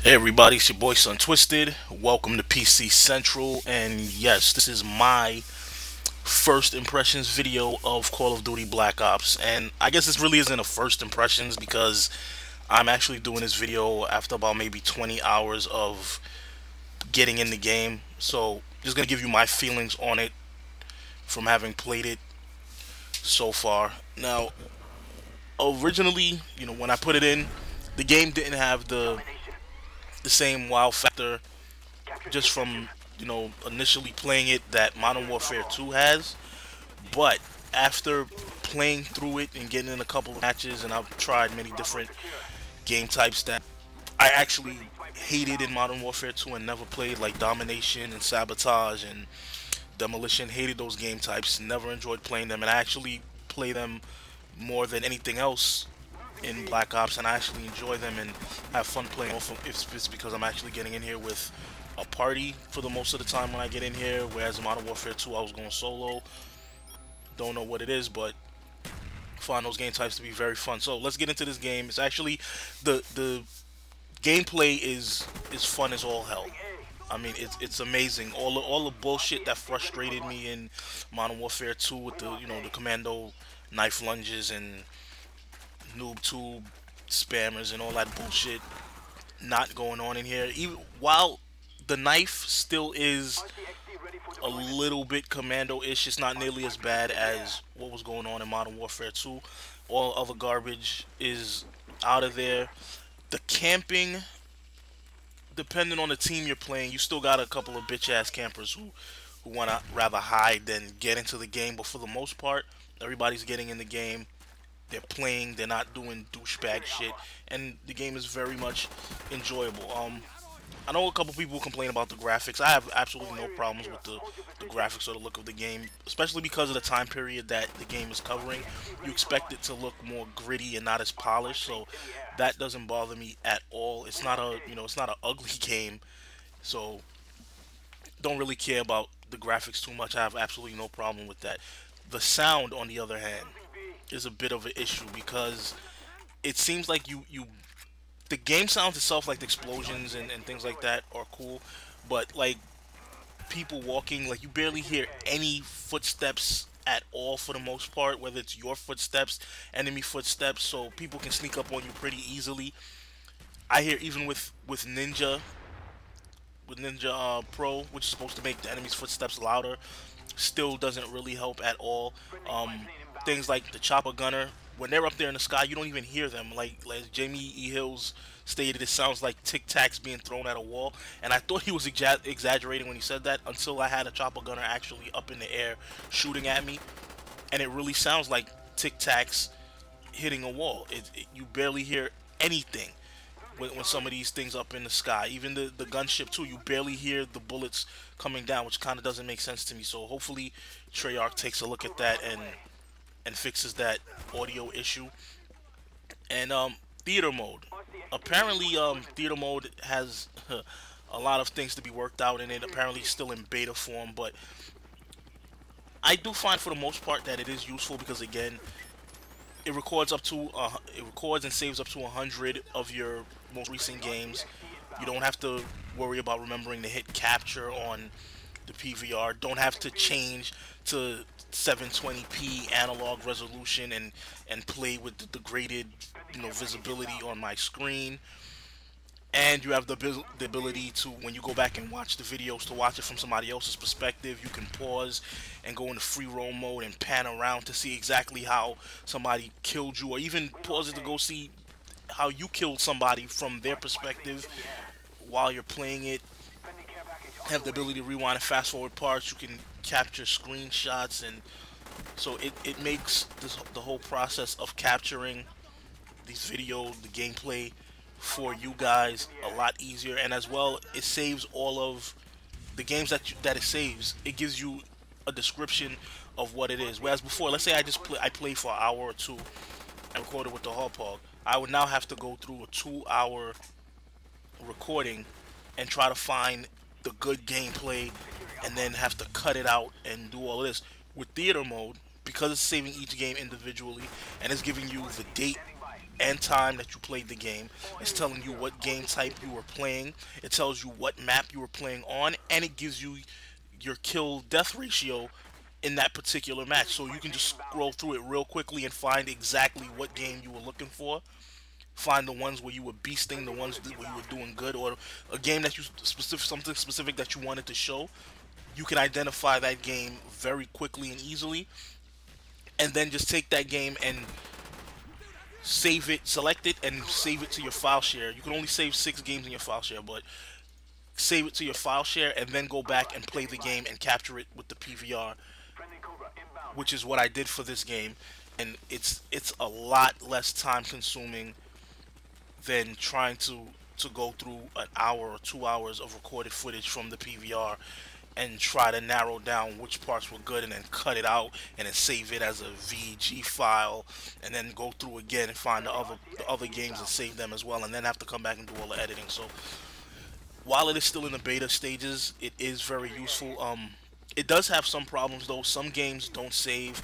Hey everybody, it's your boy Sontwisted. Welcome to PC Central, and yes, this is my first impressions video of Call of Duty Black Ops. And I guess this really isn't a first impressions because I'm actually doing this video after about maybe 20 hours of getting in the game. So just gonna give you my feelings on it from having played it so far. Now, originally, when I put it in, the game didn't have the same wow factor just from initially playing it that Modern Warfare 2 has. But after playing through it and getting in a couple of matches, and I've tried many different game types that I actually hated in Modern Warfare 2 and never played, like Domination and Sabotage and Demolition. Hated those game types, never enjoyed playing them, and I actually play them more than anything else in Black Ops, and I actually enjoy them and have fun playing. Also, if it's because I'm actually getting in here with a party for the most of the time when I get in here, whereas in Modern Warfare 2 I was going solo. Don't know what it is, but find those game types to be very fun. So let's get into this game. It's actually the gameplay is fun as all hell. I mean, it's amazing. All the bullshit that frustrated me in Modern Warfare 2 with the commando knife lunges and noob tube spammers and all that bullshit not going on in here. Even while the knife still is a little bit commando-ish, it's not nearly as bad as what was going on in Modern Warfare 2. All other garbage is out of there. The camping, depending on the team you're playing, you still got a couple of bitch-ass campers who want to rather hide than get into the game. But for the most part, everybody's getting in the game. They're playing, they're not doing douchebag shit, and the game is very much enjoyable. I know a couple people complain about the graphics. I have absolutely no problems with the graphics or the look of the game, especially because of the time period that the game is covering. You expect it to look more gritty and not as polished, so that doesn't bother me at all. It's not it's not an ugly game, so don't really care about the graphics too much. I have absolutely no problem with that. The sound, on the other hand, is a bit of an issue because it seems like the game sounds itself, like the explosions and things like that are cool, but like people walking, like you barely hear any footsteps at all for the most part, whether it's your footsteps, enemy footsteps, so people can sneak up on you pretty easily. I hear even with Ninja Pro, which is supposed to make the enemy's footsteps louder, still doesn't really help at all. Things like the chopper gunner, when they're up there in the sky, you don't even hear them. Like Jamie E. Hills stated, it sounds like Tic Tacs being thrown at a wall. And I thought he was exaggerating when he said that until I had a chopper gunner actually up in the air shooting at me, and it really sounds like Tic Tacs hitting a wall. You barely hear anything when some of these things up in the sky. Even the gunship too, you barely hear the bullets coming down, which kind of doesn't make sense to me. So hopefully Treyarch takes a look at that and fixes that audio issue. And theater mode. Apparently, theater mode has a lot of things to be worked out in it. Apparently, still in beta form, but I do find for the most part that it is useful because, again, it records and saves up to 100 of your most recent games. You don't have to worry about remembering to hit capture on the PVR. Don't have to change to 720p analog resolution and play with the degraded visibility on my screen. And you have the ability to, when you go back and watch the videos, to watch it from somebody else's perspective. You can pause and go into free roam mode and pan around to see exactly how somebody killed you, or even pause it to go see how you killed somebody from their perspective while you're playing it. Have the ability to rewind and fast forward parts. You can capture screenshots, and so it makes the whole process of capturing these videos, the gameplay, for you guys a lot easier. And as well, it saves all of the games that it saves. It gives you a description of what it is. Whereas before, let's say I play for an hour or two and recorded with the hog, I would now have to go through a 2-hour recording and try to find the good gameplay and then have to cut it out and do all of this. With theater mode, because it's saving each game individually and it's giving you the date and time that you played the game. It's telling you what game type you were playing. It tells you what map you were playing on, and it gives you your kill death ratio in that particular match. So you can just scroll through it real quickly and find exactly what game you were looking for. Find the ones where you were beasting, the ones where you were doing good, or a game that you something specific that you wanted to show. You can identify that game very quickly and easily, and then just take that game and save it, select it, and save it to your file share. You can only save 6 games in your file share, but save it to your file share and then go back and play the game and capture it with the PVR, which is what I did for this game. And it's a lot less time consuming than trying to go through an hour or 2 hours of recorded footage from the PVR and try to narrow down which parts were good and then cut it out and then save it as a VG file and then go through again and find the other games and save them as well, and then have to come back and do all the editing. So while it is still in the beta stages, it is very useful. It does have some problems though. Some games don't save.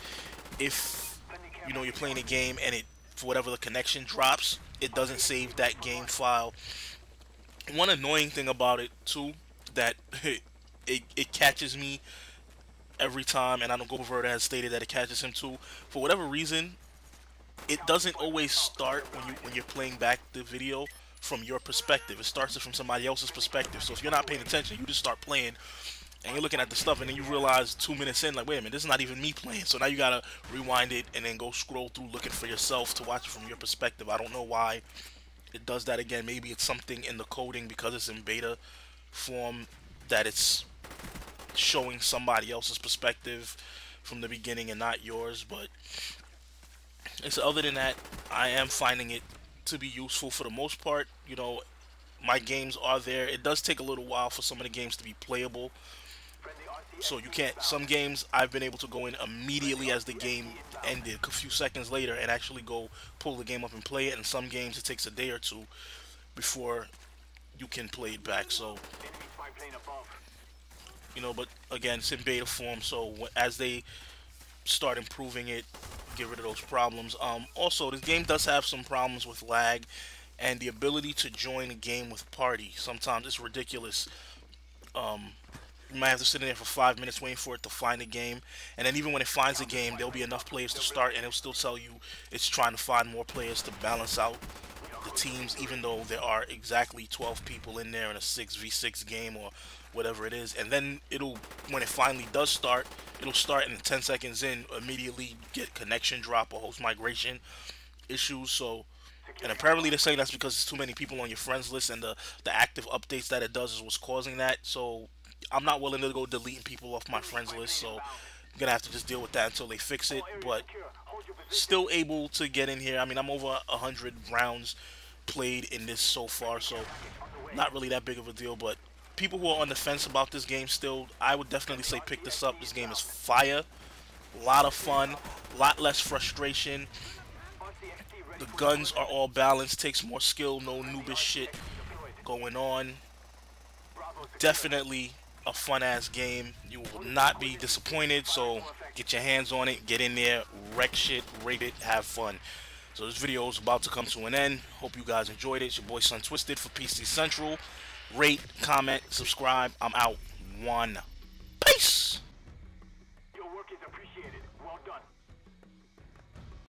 If you're playing a game and it, for whatever, the connection drops, it doesn't save that game file. One annoying thing about it too, that it catches me every time, and I know Goverda has stated that it catches him too. For whatever reason, it doesn't always start when you're playing back the video from your perspective. It starts it from somebody else's perspective. So if you're not paying attention, you just start playing and you're looking at the stuff, and then you realize 2 minutes in, like, wait a minute, this is not even me playing. So now you gotta rewind it and then go scroll through looking for yourself to watch it from your perspective. I don't know why it does that again. Maybe it's something in the coding because it's in beta form that it's showing somebody else's perspective from the beginning and not yours. But other than that, I am finding it to be useful for the most part. My games are there. It does take a little while for some of the games to be playable. So you can't, some games I've been able to go in immediately as the game ended, a few seconds later, and actually go pull the game up and play it. And some games it takes a day or two before you can play it back. So, but again, it's in beta form. So as they start improving it, get rid of those problems. Also, this game does have some problems with lag and the ability to join a game with party. Sometimes it's ridiculous. You might have to sit in there for 5 minutes waiting for it to find a game, and then even when it finds a game, there'll be enough players to start, and it'll still tell you it's trying to find more players to balance out the teams, even though there are exactly 12 people in there in a 6v6 game or whatever it is. And then when it finally does start, it'll start, and 10 seconds in, immediately get connection drop or host migration issues. So, and apparently they're saying that's because there's too many people on your friends list, and the active updates that it does is what's causing that. So I'm not willing to go deleting people off my friends list, so I'm gonna have to just deal with that until they fix it. But still able to get in here. I mean, I'm over 100 rounds played in this so far, so not really that big of a deal. But people who are on the fence about this game still, I would definitely say pick this up. This game is fire, a lot of fun, a lot less frustration. The guns are all balanced, takes more skill, no noobish shit going on. Definitely a fun ass game. You will not be disappointed, so get your hands on it, get in there, wreck shit, rate it, have fun. So this video is about to come to an end. Hope you guys enjoyed it. It's your boy Sontwisted for PC Central. Rate, comment, subscribe. I'm out. One. Peace.